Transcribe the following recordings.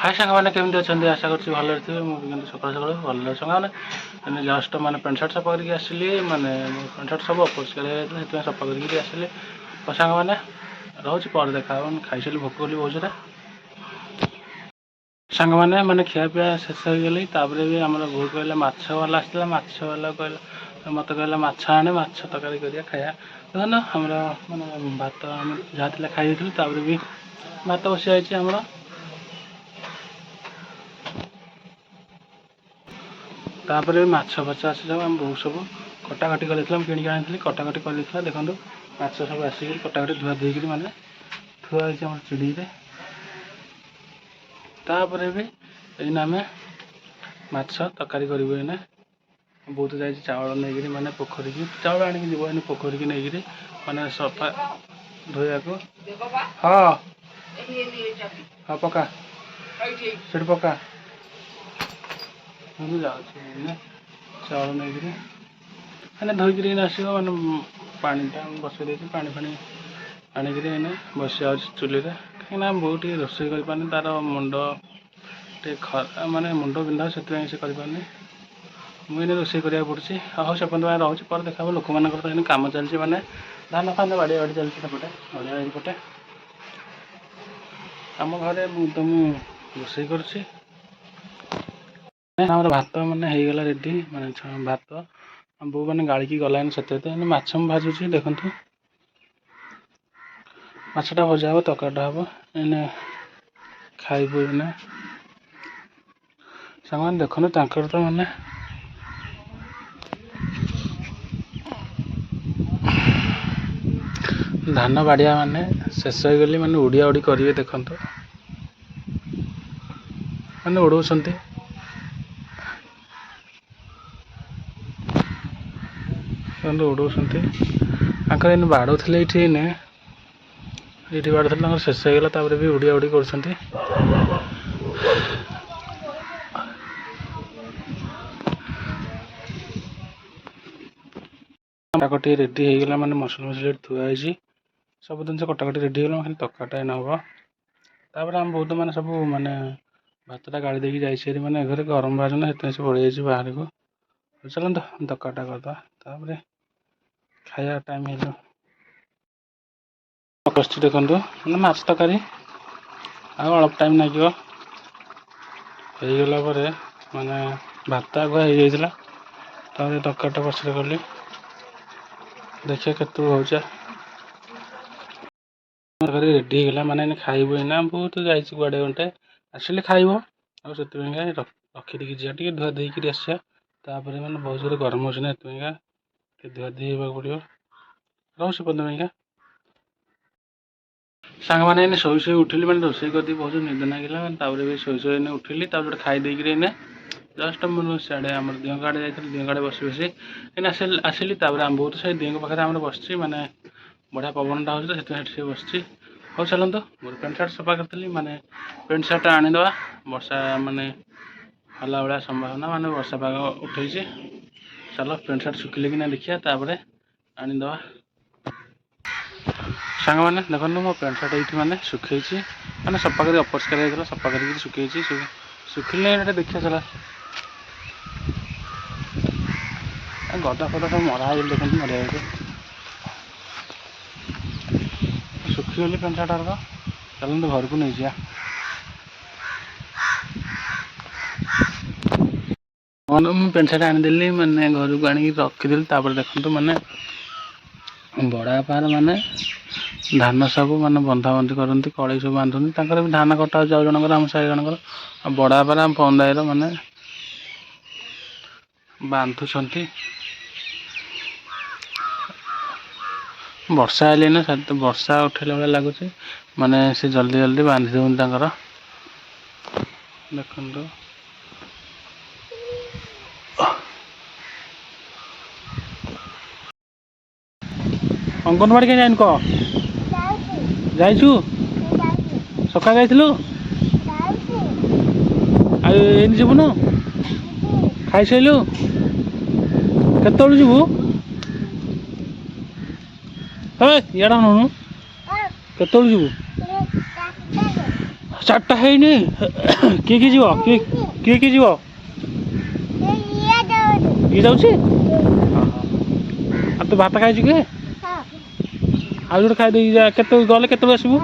हाय सांग मैंने केमती अच्छा आशा कर भले थे मुझे सकाल सकाल भले सांग मैंने जस्ट मैंने पेंट सार्ट सफा करके आसली मैंने पेंट सार्ट सब अपरिष्कार सफा करके आसली तो सांग मैंने रोज पर देखा खाई सारी भोक कली बहुत जोरे सांग मैंने मैंने खियापिया शेष हो गली भी आम भोग कहले मछवाला आसला मछवाला कहला मत कहला माछ आने माछ तरकारी करिया खाया देखो आम मैंने भात जहाँ खाई भी भात बसी जाइए आमर तापर भी माछ फाछ आसी सब आम बहुत सब कटाकटी कर किणिक आनी कटाकटी कर देखो माछ सब आसिक कटाकटी धुआ धुईक मैंने थुआई आम चिड़ी तापर भी एना आम माछ तरकारी करूँ एना बहुत जाए चावल नहीं मैंने पोखरी की चावल आनिक जीव पोखरी की नहीं मैंने सफा धोया को हाँ हाँ पका सीट पका जाऊँ चावल नहीं मैंने धोईक आसो मैंने पाटा बसई दे पानी फाणी आनिक बस जा चुली कहीं बहुत रोसे कर तार मुंड माने मुंड बिंधा से करें मुझे रोसे करा पड़ी हाँ से पर्यटन रोचे पर देखा लोक मान कम चलती मैंने धान फान बाड़ी बाड़ी चलती पटे बढ़िया पटे आम घरे तो रोसे कर भात मैंने होगला रेडी मैंने भात बो मैंने गाड़ी गलानी से माछ भाजुची देखु माछटा भजा हे तरकारीटा हम एने खाइबू एने सांग देखो तो मैंने धान बाड़िया माने शेष हो गली मैंने उड़िया उड़ी करेंगे देखु मैंने उड़ाऊँ उड़ाऊँ इन बाड़े ये बाड़े शेष हो गला भी उड़िया उड़ी कर कटाकटी रेडी होगला मैंने मसला मसला थुआई सब जिन कटाकटी रेडी होगा खाली तरकारीटा एना हम तापर आम बहुत मैंने सब मैंने भातटा गाड़ी देकी जाइए मैंने घर गरम बाहर से पड़े जाइए बाहर को चलते तरकारीटा करदे खाया टाइम है कष्ट देखो मैंने माछ तरकारी अल्प टाइम लगे होगला मैंने भात आगुआ हो जाता तरकारीटा पछरे कली देखिए केत हो रेडी होगा मैंने खाइबू एना बहुत जाए गुआड़े घंटे आसिले खाइब और से रखी जा धुआ धुईक आसापर मैंने बहुत जोर गरम हो धुआ धुई होगा पड़ो रोसे पदमें सांग मैंने शोई शोई उठिली मैंने रोसे कर बहुत निद लगे भी शोई शोई उठिली खाईदेकी जस्ट मुझे सियाड़े आम दिह आड़े जाइए दिह आड़े बस बस आसिली आम बहुत से दिह पाखे आम बस मैंने बढ़िया पवनटा हो बस हो चलते मोर पेंट सार्ट सफा करी मैंने पेंट सार्ट आनीद वर्षा मानने हला भाया संभावना मानने वर्षा पाग उठे चलो पेंट सार्ट सुखिले कि देखिए आनीद सांग मैंने देखो मो पेंट सार्ट ये मैंने सुखे मैंने सफा कर अपरिष्कार होता सफा कर सुखे सुखिले देखिए चला गदा फदा सब मरा देखते मरिया सुखीगली पेंट सार्ट आर चलते घर को नहीं जा पेंट सार्ट आनीदेली मैंने घर को आनिक रखीदी देखो मैंने बड़ा पार माने धान सब माने बंधा बंधी करती कड़े सब बांधुंट भी धान कटा जाऊ जनकर आम साई जनकर बड़ा पार आम पंदाईर माने बांधुंट वर्षा आइले ना वर्षा उठेला भाया लगुच माने से जल्दी जल्दी बांधी दौन देखो अंगनवाड़ी के जाइन कह जाइछु सका जाइलु आन जीवन खाई सारू केत जीवु इड़ा नौनु केत जीवु चार्टा है किए जीव किए जीव ये जाऊँ तू भात खाई कि आज गोटे खाई के गले के आसबू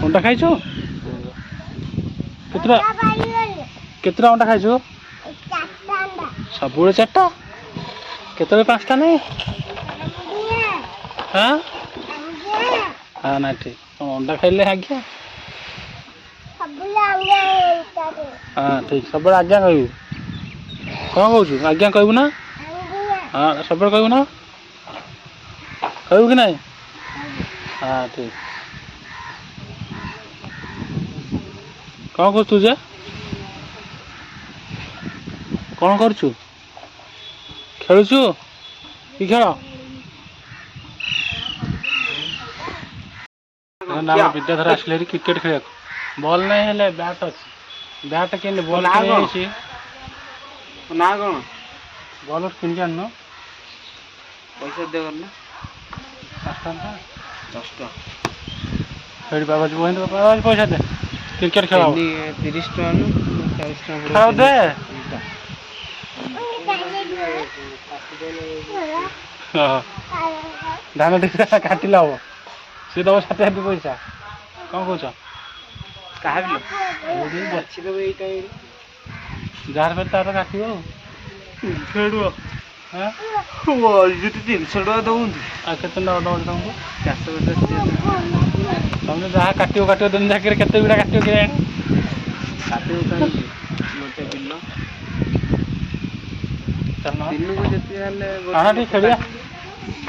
अंडा खाई केतटा अंडा खाई सब 4टा केत 5टा नहीं हाँ हाँ ना ठीक अंडा खाइले आज्ञा हाँ ठीक सब आज्ञा कहू कौन कौच आज्ञा कहू ना हाँ सब कहू ना कहू कि नहीं हाँ ठीक कौन कर तुझे कौन करूँ खेलुचु कि खेल विद्याधर आसले क्रिकेट खेल बॉल नहीं है बैट अच्छी बैट के बॉल ना कौन बॉल किन आन पैसा दे ना 10 टका पैसा दे क्रिकेट खेल 30 टका 40 टका दे धान टीका काटिले हम सी दब 60 पैसा कौन कौच कहा जार पे तार काट खेड़ू हाँ 300 टका दौन के तुमको 450 तुमने जहाँ काट दिन जाकर केते गुड़ा काट कि दिन को जिते हाँ ठीक खेलिया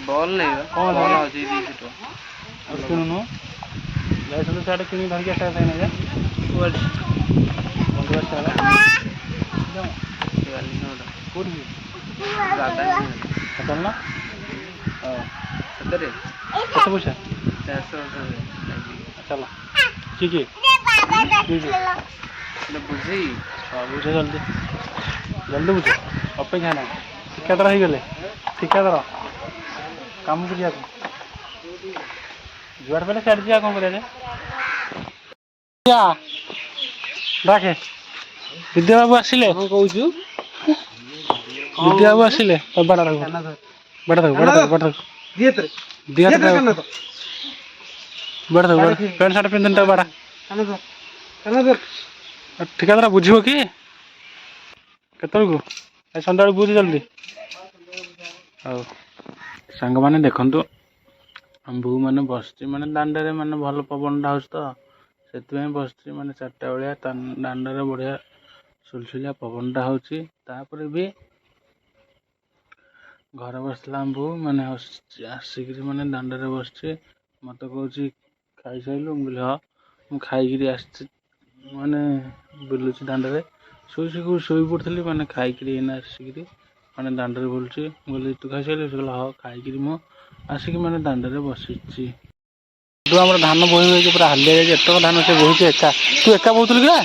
बॉल नहीं कौन बॉल अच्छी 200 टका किणुनु जाइलु सियाड़े कि धरिक आसा चलना केते पैसा चल कि बुझी हाँ बुझे जल्दी जल्दी बुझे अपेक्षा ना ठिकादार हो गले ठिकादार काम को जुआड़ पे सियाड़े जा कौन कर डाके विद्या बाबू आसिले कहूँ विद्या बाबू आसिले बड़ा बड़ा दिया बड़ा पैंट सार्ट पिंधन बड़ा ठिकादार बुझे कि केतलू सन्ध्या बुझे जल्दी हाँ सांग मैंने देखु बो मैंने बस मैंने दांडे मैंने भल पवनटा हो तो से बस मैंने 4टा बेलिया दांडे बढ़िया सुलसुलिया पवनटा होपर भी घर बसला बो मैंने आसिक मैंने दांडे बस मत कौच खाई सारू बोले हाँ मुझे खाई मैंने बुलूची दांडे शोई पड़ी मैंने खाई आसिक मैंने दांडे बुलूची बोले तू खाई सारू कहला हाँ खाई मु आसिक मैंने दांडे बसी आम धान बोही हो पूरा हालिया जाए एतक धान से बोही एका तू एका बोतलु क्या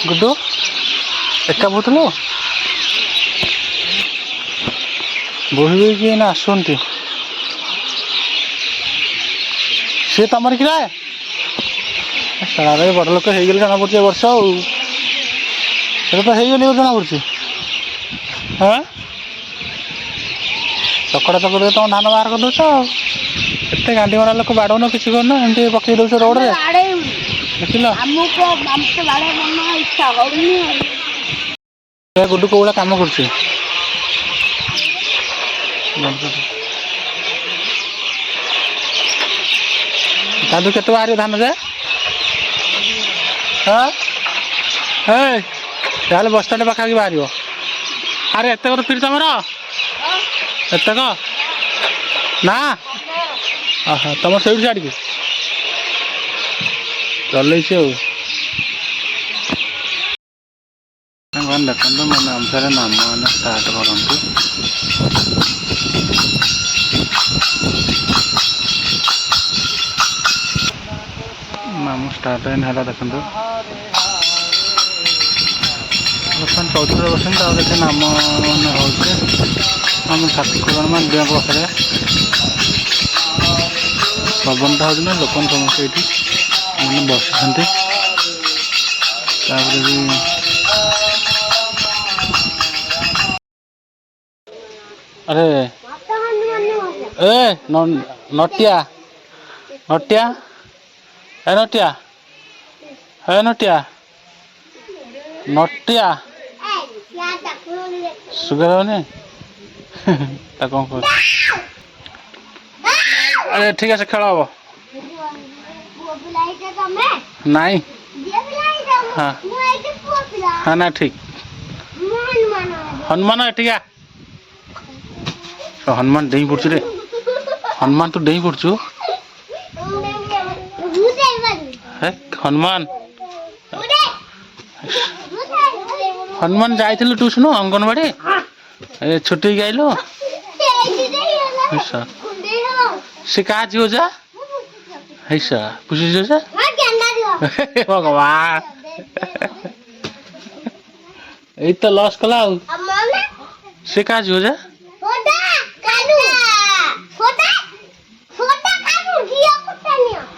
गुड्डू एका बोतलु बोही बोही ना आसुंती सी तुम कि सारे बड़ लोक हो गले जना पड़े वर्ष तो हो जना पड़ी हाँ चकड़ा चकड़ी तुम धान बाहर कर दौच एत गांधी मरा लोक बाड़न किसी करना एमती पकई दौच रोड रे देख गुड्डू कौ काम कर के बाहर धान जे हाँ है बसटा पाखा बाहर अरे एत फिर तुम एतक ना तुम से छाड़ चल देखो मैंने अनुसार नाम मैंने स्टार्ट करूँ नाम स्टार्ट है देखो बर्तमान 14% के नाम मैंने हो आम छाती करण मान बैंक पाखे पवनटा हो लोक समस्त ये ବସିଛନ୍ତି ତାପରେ ବି ଆରେ ଏ ନଟିଆ ନଟିଆ ନଟିଆ ନଟିଆ ସୁଗାର ହବନି ତା କ'ଣ କର আরে ঠিক আছে খেলা হব নাই হ্যাঁ হ্যাঁ না ঠিক হনুমান এটিকা হনুমান ডেଇଁ পড়ছু রে হনুমান তু ডেଇଁ পড়ছু হনুমান হনুমান যাইଥିଲୁ ଟ୍ୟୁସନ ଅଙ୍ଗନବାଡ଼ି ଛୁଟି ଗାଇଲୁ ସେ କାହା ଝିଅ ଯା ହେଇସା ପୁଷି ଝିଅ ଯା ଭଗବାନ ଏଇ ତ ଲସ୍ କଲା ଆଉ ସେ କାହା ଝିଅ ଯା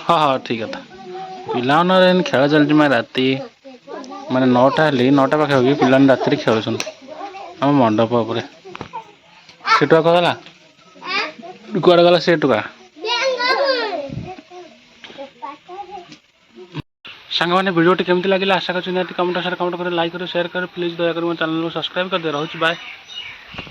ହଁ ହଁ ଠିକ କଥା ପିଲାମାନଙ୍କର ଏମିତି ଖେଳ ଚାଲିଛି ମାନେ ରାତି ମାନେ 9ଟା ହେଲେ 9ଟା ପାଖାପାଖି ପିଲାମାନେ ରାତିରେ ଖେଳୁଛନ୍ତି ଆମ ମଣ୍ଡପ ଉପରେ ସେ ଟୁକା ଗଲା କୁଆଡ଼େ ଗଲା ସେ ଟୁକା ସାଙ୍ଗମାନେ ଭିଡ଼ିଓଟି କେମିତି ଲାଗିଲା ଆଶା କରୁଛି ନିହାତି କମେଣ୍ଟ କରି ଲାଇକ୍ କରି ସେୟାର କରି ପ୍ଲିଜ୍ ଦୟାକରି ମୋ ଚ୍ୟାନେଲକୁ ସବସ୍କ୍ରାଇବ୍ କରିଦିଅ ରହୁଛି ବାଏ।